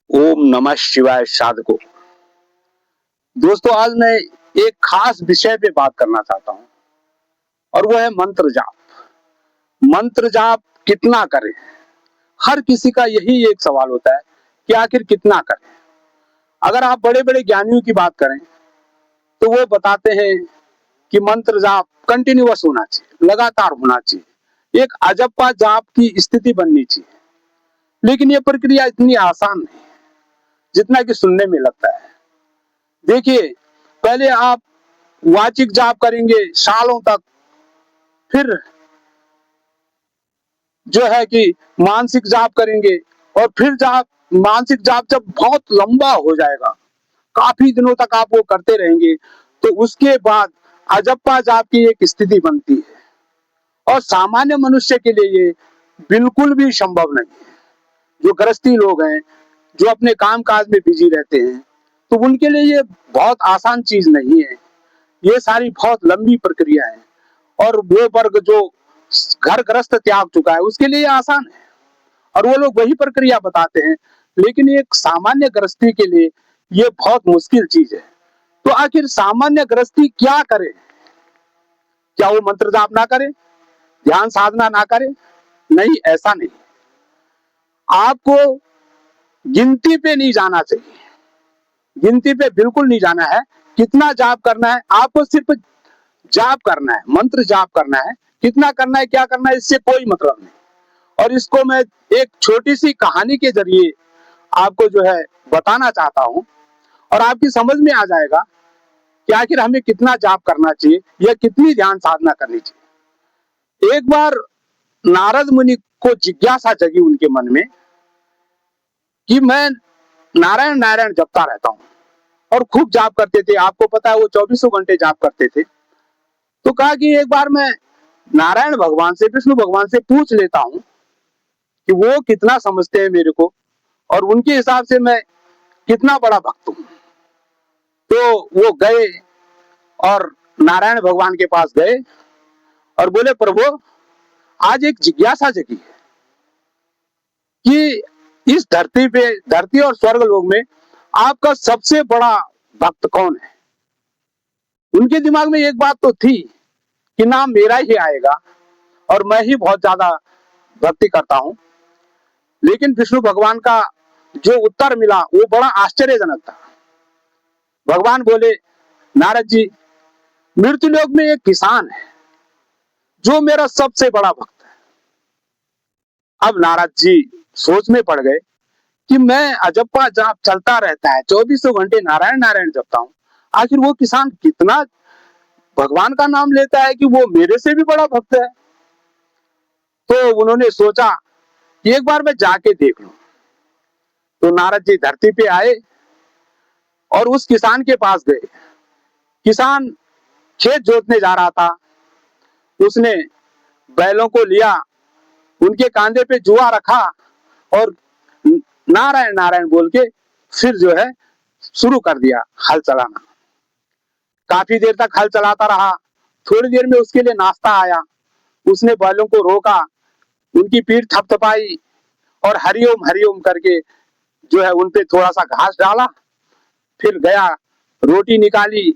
ओम नमः शिवाय साधको। दोस्तों, आज मैं एक खास विषय पे बात करना चाहता हूँ और वो है मंत्र जाप। मंत्र जाप कितना करें? हर किसी का यही एक सवाल होता है कि आखिर कितना करें। अगर आप बड़े बड़े ज्ञानियों की बात करें तो वो बताते हैं कि मंत्र जाप कंटिन्यूअस होना चाहिए, लगातार होना चाहिए, एक अजप्पा जाप की स्थिति बननी चाहिए। लेकिन ये प्रक्रिया इतनी आसान नहीं जितना कि सुनने में लगता है। देखिए, पहले आप वाचिक जाप करेंगे सालों तक, फिर जो है कि मानसिक जाप करेंगे, और फिर जाप मानसिक जाप जब बहुत लंबा हो जाएगा, काफी दिनों तक आप वो करते रहेंगे, तो उसके बाद अजप्पा जाप की एक स्थिति बनती है। और सामान्य मनुष्य के लिए ये बिल्कुल भी संभव नहीं है। जो गृहस्थी लोग हैं, जो अपने काम काज में बिजी रहते हैं, तो उनके लिए ये बहुत आसान चीज नहीं है। ये सारी बहुत लंबी प्रक्रिया है। और वो वर्ग जो घर ग्रस्त त्याग चुका है उसके लिए ये आसान है, और वो लोग वही प्रक्रिया बताते हैं। लेकिन एक सामान्य गृहस्थी के लिए ये बहुत मुश्किल चीज है। तो आखिर सामान्य गृहस्थी क्या करे? क्या वो मंत्र जाप ना करे, ध्यान साधना ना करे? नहीं, ऐसा नहीं। आपको गिनती पे नहीं जाना चाहिए, गिनती पे बिल्कुल नहीं जाना है। कितना जाप करना है, आपको सिर्फ जाप करना है, मंत्र जाप करना है। कितना करना है, क्या करना है, इससे कोई मतलब नहीं। और इसको मैं एक छोटी सी कहानी के जरिए आपको जो है बताना चाहता हूं, और आपकी समझ में आ जाएगा कि आखिर हमें कितना जाप करना चाहिए या कितनी ध्यान साधना करनी चाहिए। एक बार नारद मुनि को जिज्ञासा जगी उनके मन में कि मैं नारायण नारायण जपता रहता हूँ, और खूब जाप करते थे। आपको पता है वो 24 घंटे जाप करते थे। तो कहा कि एक बार मैं नारायण भगवान से, विष्णु भगवान से पूछ लेता हूँ कि वो कितना समझते हैं मेरे को, और उनके हिसाब से मैं कितना बड़ा भक्त हूँ। तो वो गए और नारायण भगवान के पास गए और बोले, प्रभु, आज एक जिज्ञासा जगी है कि इस धरती पे, धरती और स्वर्ग लोक में आपका सबसे बड़ा भक्त कौन है? उनके दिमाग में एक बात तो थी कि नाम मेरा ही आएगा और मैं ही बहुत ज्यादा भक्ति करता हूं। लेकिन विष्णु भगवान का जो उत्तर मिला वो बड़ा आश्चर्यजनक था। भगवान बोले, नारद जी, मृत्युलोक में एक किसान है जो मेरा सबसे बड़ा भक्त है। अब नारद जी सोच में पड़ गए कि मैं अजप्पा जाप चलता रहता है, 24 घंटे नारायण नारायण जपता हूँ, आखिर वो किसान कितना भगवान का नाम लेता है कि वो मेरे से भी बड़ा भक्त है। तो उन्होंने सोचा कि एक बार मैं जाके देख लूं। तो नारद जी धरती पे आए और उस किसान के पास गए। किसान खेत जोतने जा रहा था। उसने बैलों को लिया, उनके कांधे पे जुआ रखा और नारायण नारायण बोल के फिर जो है शुरू कर दिया हल चलाना। काफी देर तक हल चलाता रहा। थोड़ी देर में उसके लिए नाश्ता आया। उसने बैलों को रोका, उनकी पीठ थपथपाई और हरिओम हरिओम करके जो है उनपे थोड़ा सा घास डाला। फिर गया, रोटी निकाली,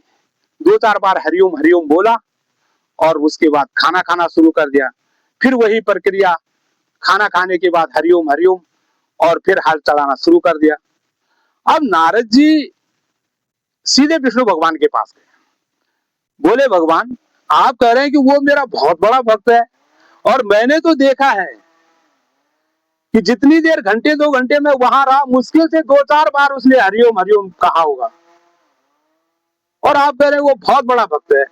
2-4 बार हरिओम हरिओम बोला और उसके बाद खाना खाना शुरू कर दिया। फिर वही प्रक्रिया, खाना खाने के बाद हरिओम हरिओम, और फिर हल चलाना शुरू कर दिया। अब नारद जी सीधे विष्णु भगवान के पास गए। बोले, भगवान, आप कह रहे हैं कि वो मेरा बहुत बड़ा भक्त है, और मैंने तो देखा है कि जितनी देर, घंटे 2 घंटे में वहां रहा, मुश्किल से 2-4 बार उसने हरिओम हरिओम कहा होगा, और आप कह रहे हैं वो बहुत बड़ा भक्त है।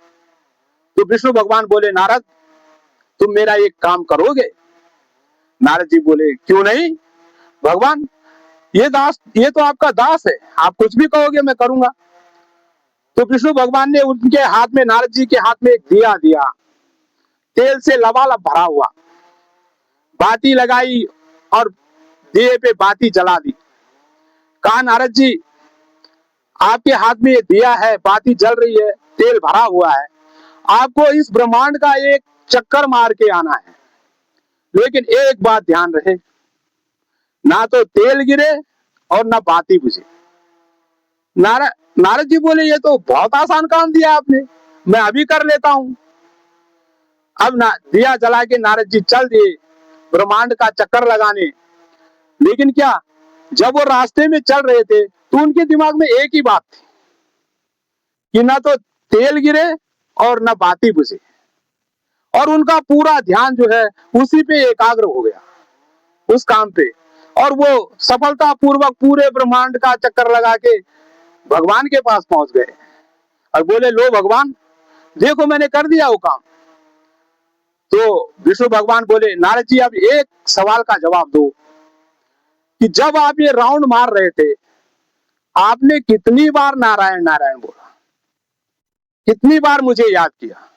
तो विष्णु भगवान बोले, नारद, तुम मेरा एक काम करोगे? नारद जी बोले, क्यों नहीं भगवान, ये तो आपका दास है, आप कुछ भी कहोगे मैं करूंगा। तो विष्णु भगवान ने उनके हाथ में, नारद जी के हाथ में एक दिया दिया, तेल से लबालब भरा हुआ। बाती लगाई और दिए पे बाती जला दी। कहा, नारद जी, आपके हाथ में ये दिया है, बाती जल रही है, तेल भरा हुआ है, आपको इस ब्रह्मांड का एक चक्कर मार के आना है। लेकिन एक बात ध्यान रहे, ना तो तेल गिरे और न बाती बुझे। नारद जी बोले ये तो बहुत आसान काम दिया आपने, मैं अभी कर लेता हूं। अब ना दिया जला के नारद जी चल दिए ब्रह्मांड का चक्कर लगाने। लेकिन क्या, जब वो रास्ते में चल रहे थे तो उनके दिमाग में एक ही बात थी कि ना तो तेल गिरे और ना बाती बुझे, और उनका पूरा ध्यान जो है उसी पे एकाग्र हो गया, उस काम पे। और वो सफलता पूर्वक पूरे ब्रह्मांड का चक्कर लगा के भगवान के पास पहुंच गए और बोले लो भगवान, देखो मैंने कर दिया वो काम। तो विष्णु भगवान बोले नारद जी अब एक सवाल का जवाब दो कि जब आप ये राउंड मार रहे थे आपने कितनी बार नारायण नारायण बोला, कितनी बार मुझे याद किया।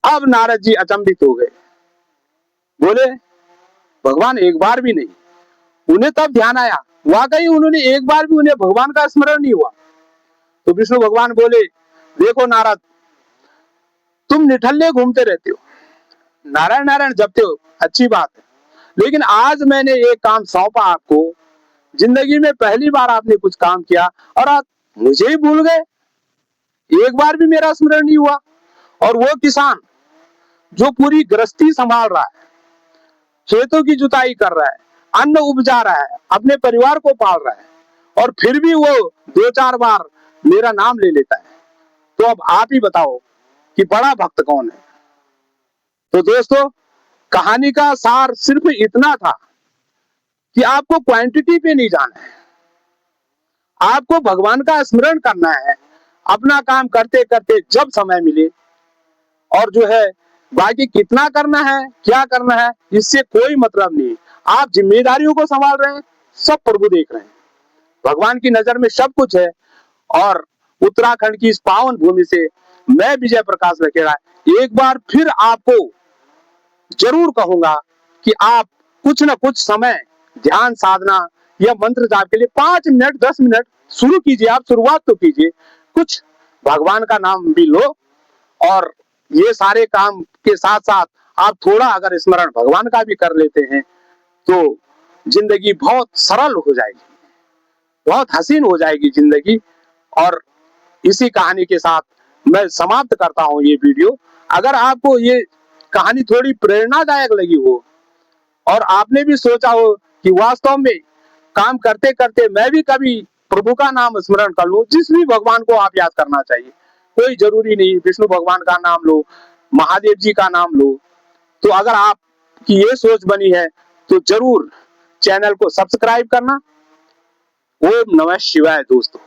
अब नारद जी अचंभित हो गए, बोले भगवान एक बार भी नहीं। उन्हें तब ध्यान आया वाकई उन्होंने एक बार भी उन्हें भगवान का स्मरण नहीं हुआ। तो विष्णु भगवान बोले देखो नारद, तुम निठल्ले घूमते रहते हो, नारायण नारायण जपते हो, अच्छी बात है, लेकिन आज मैंने एक काम सौंपा आपको, जिंदगी में पहली बार आपने कुछ काम किया और आप मुझे ही भूल गए, एक बार भी मेरा स्मरण नहीं हुआ। और वो किसान जो पूरी गृहस्थी संभाल रहा है, खेतों की जुताई कर रहा है, अन्न उपजा रहा है, अपने परिवार को पाल रहा है, और फिर भी वो 2-4 बार मेरा नाम ले लेता है, तो अब आप ही बताओ कि बड़ा भक्त कौन है। तो दोस्तों, कहानी का सार सिर्फ इतना था कि आपको क्वांटिटी पे नहीं जाना है, आपको भगवान का स्मरण करना है, अपना काम करते करते जब समय मिले। और जो है बाकी कितना करना है, क्या करना है, इससे कोई मतलब नहीं। आप जिम्मेदारियों को संभाल रहे हैं, सब प्रभु देख रहे हैं, भगवान की नजर में सब कुछ है। और उत्तराखंड की इस पावन भूमि से मैं विजय प्रकाश रखेड़ा एक बार फिर आपको जरूर कहूंगा कि आप कुछ न कुछ समय ध्यान साधना या मंत्र जाप के लिए 5 मिनट 10 मिनट शुरू कीजिए। आप शुरुआत तो कीजिए, कुछ भगवान का नाम भी लो, और ये सारे काम के साथ साथ आप थोड़ा अगर स्मरण भगवान का भी कर लेते हैं तो जिंदगी बहुत सरल हो जाएगी, बहुत हसीन हो जाएगी जिंदगी। और इसी कहानी के साथ मैं समाप्त करता हूं ये वीडियो। अगर आपको ये कहानी थोड़ी प्रेरणादायक लगी हो और आपने भी सोचा हो कि वास्तव में काम करते करते मैं भी कभी प्रभु का नाम स्मरण कर लूं, जिस भी भगवान को आप याद करना चाहिए, कोई जरूरी नहीं विष्णु भगवान का नाम लो, महादेव जी का नाम लो। तो अगर आपकी ये सोच बनी है तो जरूर चैनल को सब्सक्राइब करना। ओम नमः शिवाय दोस्तों।